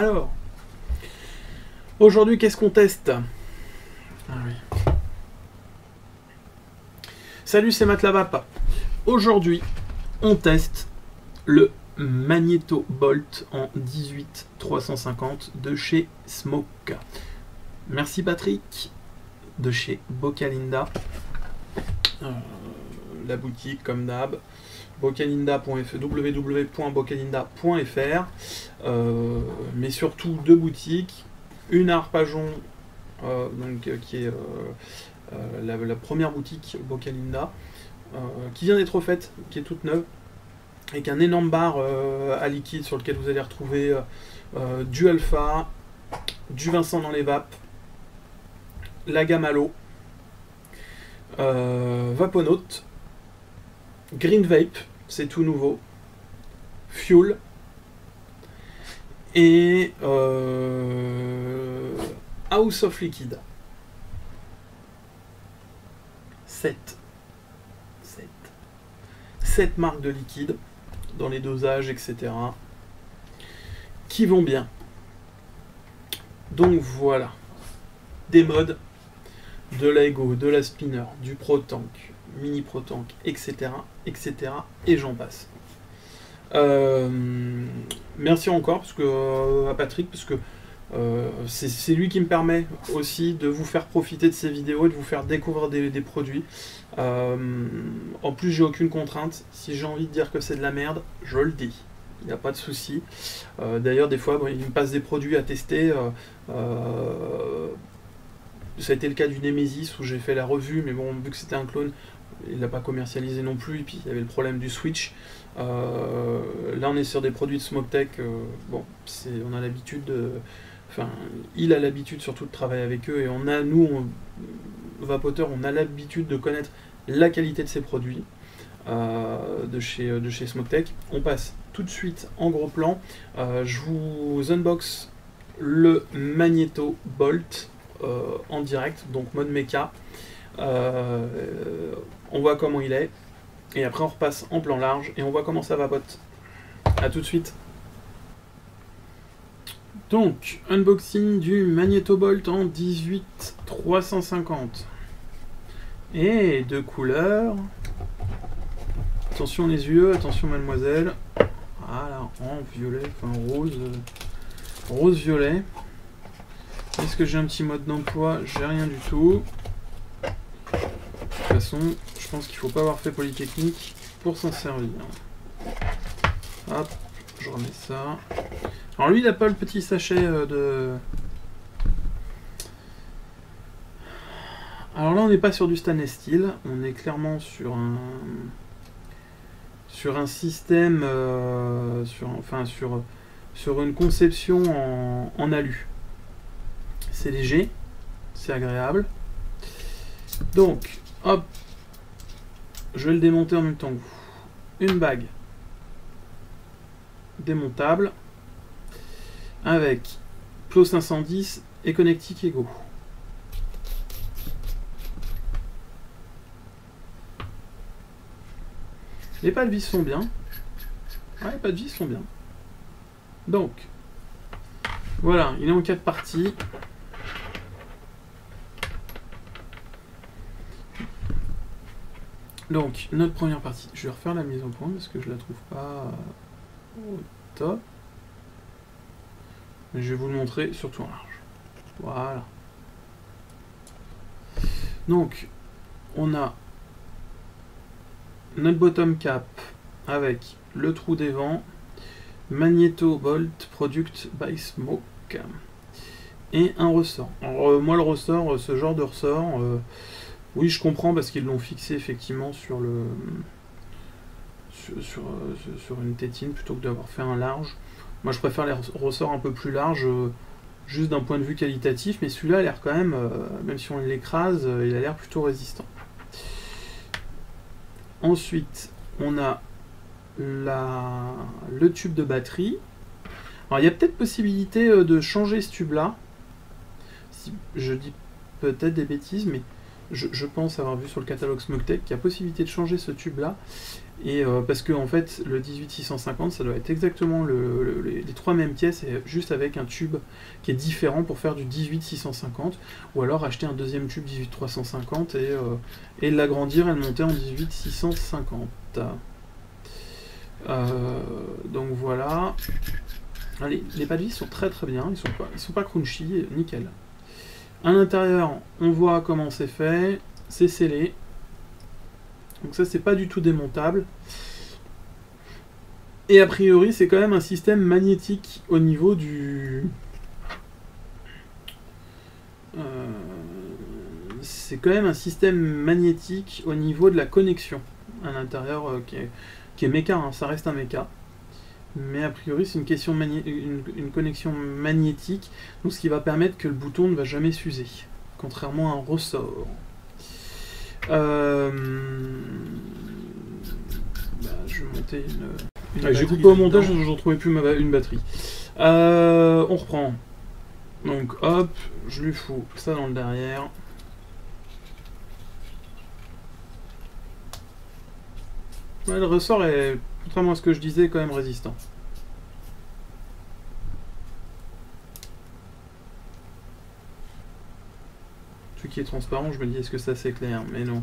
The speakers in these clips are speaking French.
Alors, aujourd'hui, qu'est-ce qu'on teste? Ah oui. Salut, c'est Matlavap. Aujourd'hui, on teste le Magneto Bolt en 18-350 de chez Smoke. Merci Patrick, de chez Bocalinda. La boutique, comme d'hab. www.bocalinda.fr, mais surtout deux boutiques, une à Arpajon, qui est la première boutique Bocalinda, qui vient d'être refaite, qui est toute neuve, avec un énorme bar à liquide sur lequel vous allez retrouver du Alpha, du Vincent dans les vapes, la gamme à l'eau, Vaponaut, Green Vape, c'est tout nouveau, Fuel, et House of Liquid. 7 marques de liquide dans les dosages, etc. qui vont bien. Donc voilà, des modes, de la Ego, de la Spinner, du Pro Tank, Mini Pro Tank, etc. et j'en passe. Merci encore à Patrick, parce que c'est lui qui me permet aussi de vous faire profiter de ces vidéos et de vous faire découvrir des produits. En plus, j'ai aucune contrainte. Si j'ai envie de dire que c'est de la merde, je le dis. Il n'y a pas de souci. D'ailleurs, des fois, il me passe des produits à tester. Ça a été le cas du Nemesis où j'ai fait la revue, mais bon, vu que c'était un clone, il l'a pas commercialisé non plus, et puis il y avait le problème du Switch. Là on est sur des produits de SmokeTech, bon, on a l'habitude il a l'habitude surtout de travailler avec eux, et Vapoteur, on a l'habitude de connaître la qualité de ces produits de chez SmokeTech. On passe tout de suite en gros plan. Je vous unbox le Magneto Bolt en direct, donc mode mecha. On voit comment il est, et après on repasse en plan large et on voit comment ça vapote. A tout de suite. Donc, unboxing du Magneto Bolt en 18-350. Et de couleurs. Attention les yeux, attention mademoiselle. Voilà, en violet, enfin rose-violet. Est-ce que j'ai un petit mode d'emploi? J'ai rien du tout. De toute façon, je pense qu'il ne faut pas avoir fait Polytechnique pour s'en servir. Hop, je remets ça. Alors lui, il n'a pas le petit sachet de... Alors là, on n'est pas sur du stainless steel. On est clairement sur un système... sur une conception en alu. C'est léger, c'est agréable. Donc, hop, je vais le démonter en même temps que vous. Une bague démontable avec Plo 510 et Connectic Ego. Les pas de vis sont bien. Ouais, les pas de vis sont bien. Donc, voilà, il est en 4 parties. Donc, notre première partie, je vais refaire la mise au point parce que je la trouve pas au top. Mais je vais vous le montrer surtout en large. Voilà. Donc, on a notre bottom cap avec le trou des vents, Magneto Bolt Product by Smoke, et un ressort. Alors, moi, le ressort, ce genre de ressort... oui, je comprends parce qu'ils l'ont fixé effectivement sur une tétine plutôt que d'avoir fait un large. Moi, je préfère les ressorts un peu plus larges, juste d'un point de vue qualitatif, mais celui-là a l'air quand même, même si on l'écrase, il a l'air plutôt résistant. Ensuite, on a le tube de batterie. Alors, il y a peut-être possibilité de changer ce tube-là. Si je dis peut-être des bêtises, mais je pense avoir vu sur le catalogue Smogtech qu'il y a possibilité de changer ce tube-là. Et parce que en fait, le 18650, ça doit être exactement les trois mêmes pièces, et juste avec un tube qui est différent pour faire du 18650, ou alors acheter un deuxième tube 18350 et l'agrandir et le monter en 18650. Donc voilà. Allez, les pas de vis sont très très bien, ils sont pas crunchy, nickel. À l'intérieur, on voit comment c'est fait, c'est scellé. Donc ça, c'est pas du tout démontable. Et a priori, c'est quand même un système magnétique au niveau du... c'est quand même un système magnétique au niveau de la connexion à l'intérieur qui est méca, hein, ça reste un méca. Mais a priori, c'est une connexion magnétique, donc ce qui va permettre que le bouton ne va jamais s'user, contrairement à un ressort. Je vais monter une j'ai coupé au montage, je ne retrouvais plus une batterie. On reprend. Donc hop, je lui fous ça dans le derrière. Ouais, le ressort est, contrairement à ce que je disais, quand même résistant. Celui qui est transparent, je me dis est-ce que ça s'éclaire, mais non.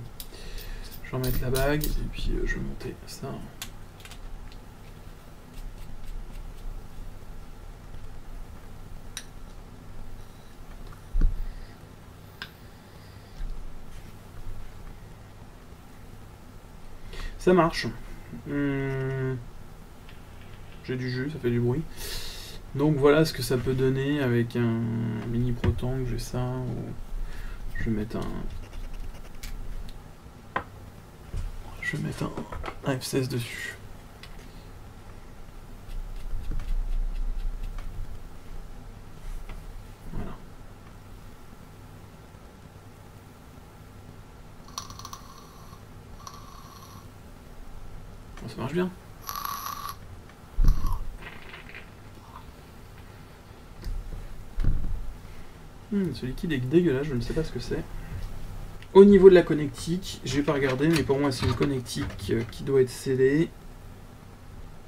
Je vais remettre la bague et puis je vais monter ça. Ça marche. J'ai du jus, ça fait du bruit. Donc voilà ce que ça peut donner avec un mini Protang, j'ai ça. Je vais mettre un F16 dessus. Voilà. Bon, ça marche bien. Ce liquide est dégueulasse, je ne sais pas ce que c'est. Au niveau de la connectique, j'ai pas regardé, mais pour moi c'est une connectique qui doit être scellée.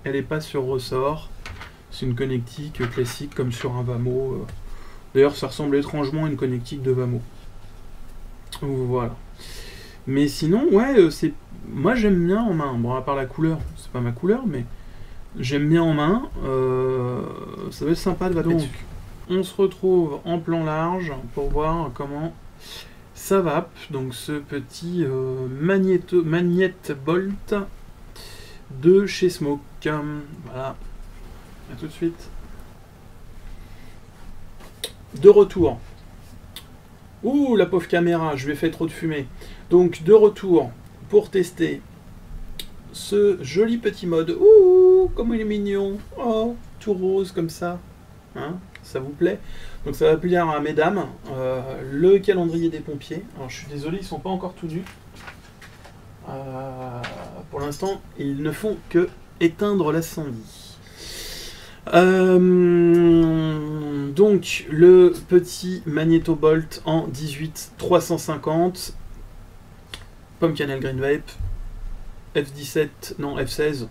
Elle n'est pas sur ressort. C'est une connectique classique comme sur un Vamo. D'ailleurs, ça ressemble étrangement à une connectique de Vamo. Voilà. Mais sinon, ouais, c'est. Moi j'aime bien en main. Bon, à part la couleur, c'est pas ma couleur, mais j'aime bien en main. Ça va être sympa de battre dessus. On se retrouve en plan large pour voir comment ça vape. Donc ce petit Magnette Bolt de chez Smoke. Voilà. A tout de suite. De retour. Ouh, la pauvre caméra, je lui ai fait trop de fumée. Donc de retour pour tester ce joli petit mode. Ouh, comme il est mignon. Oh, tout rose comme ça. Hein, ça vous plaît? Donc ça va plaire à mesdames. Le calendrier des pompiers. Alors je suis désolé, ils sont pas encore tout nus. Pour l'instant, ils ne font que éteindre l'incendie. Donc le petit Magnétobolt en 18350, Pomme Cannelle Green Vape, F17, non F16,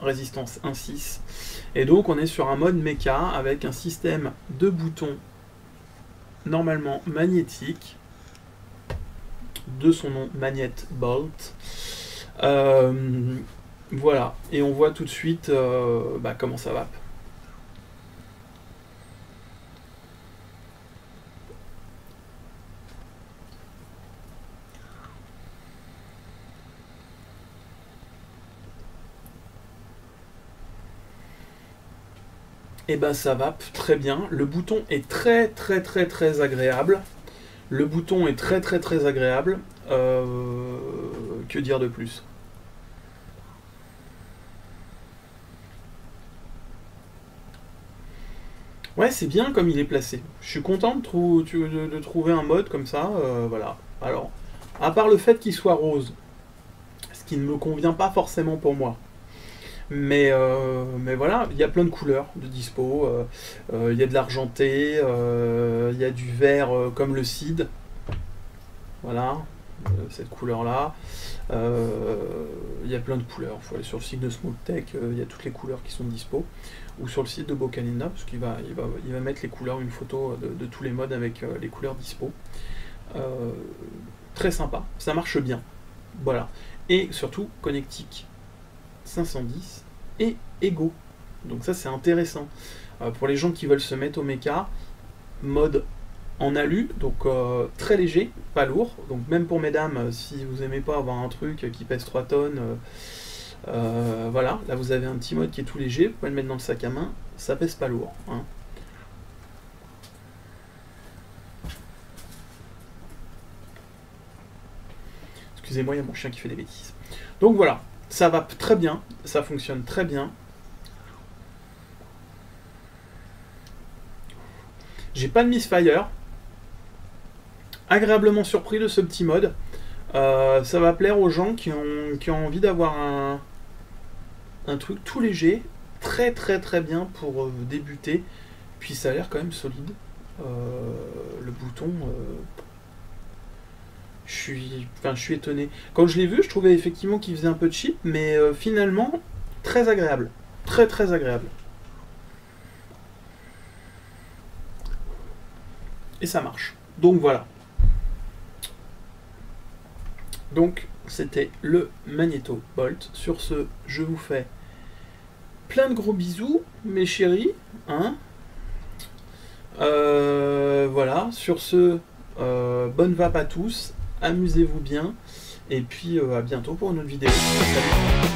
résistance 1.6. Et donc on est sur un mode méca avec un système de boutons normalement magnétique, de son nom Magnette Bolt. Voilà, et on voit tout de suite comment ça vape. Et ben ça vape très bien. Le bouton est très agréable. Le bouton est très agréable. Que dire de plus? Ouais, c'est bien comme il est placé. Je suis content de trouver un mode comme ça. Voilà. Alors, à part le fait qu'il soit rose, ce qui ne me convient pas forcément pour moi. Mais voilà, il y a plein de couleurs de dispo. Il y a de l'argenté, il y a du vert comme le CID. voilà, cette couleur-là. Il y a plein de couleurs, il faut aller sur le site de Smoke-Tech, il y a toutes les couleurs qui sont dispo, ou sur le site de Bocalina, parce qu'il va mettre les couleurs, une photo de tous les modes avec les couleurs dispo. Très sympa, ça marche bien, voilà. Et surtout, Connectic 510 et Ego, donc ça c'est intéressant. Pour les gens qui veulent se mettre au mecha, mode en alu, donc très léger, pas lourd, donc même pour mesdames, si vous aimez pas avoir un truc qui pèse 3 tonnes, voilà, là vous avez un petit mode qui est tout léger, vous pouvez le mettre dans le sac à main, ça pèse pas lourd, hein. Excusez-moi, il y a mon chien qui fait des bêtises. Donc voilà, ça va très bien, ça fonctionne très bien. J'ai pas de misfire. Agréablement surpris de ce petit mode. Ça va plaire aux gens qui ont envie d'avoir un truc tout léger, très très très bien pour débuter. Puis ça a l'air quand même solide. Le bouton, je suis étonné. Quand je l'ai vu, je trouvais effectivement qu'il faisait un peu cheap, mais finalement très agréable, très très agréable. Et ça marche. Donc voilà. Donc c'était le Magneto Bolt. Sur ce, je vous fais plein de gros bisous, mes chéris. Hein, voilà. Sur ce, bonne vape à tous. Amusez-vous bien. Et puis à bientôt pour une autre vidéo. Salut.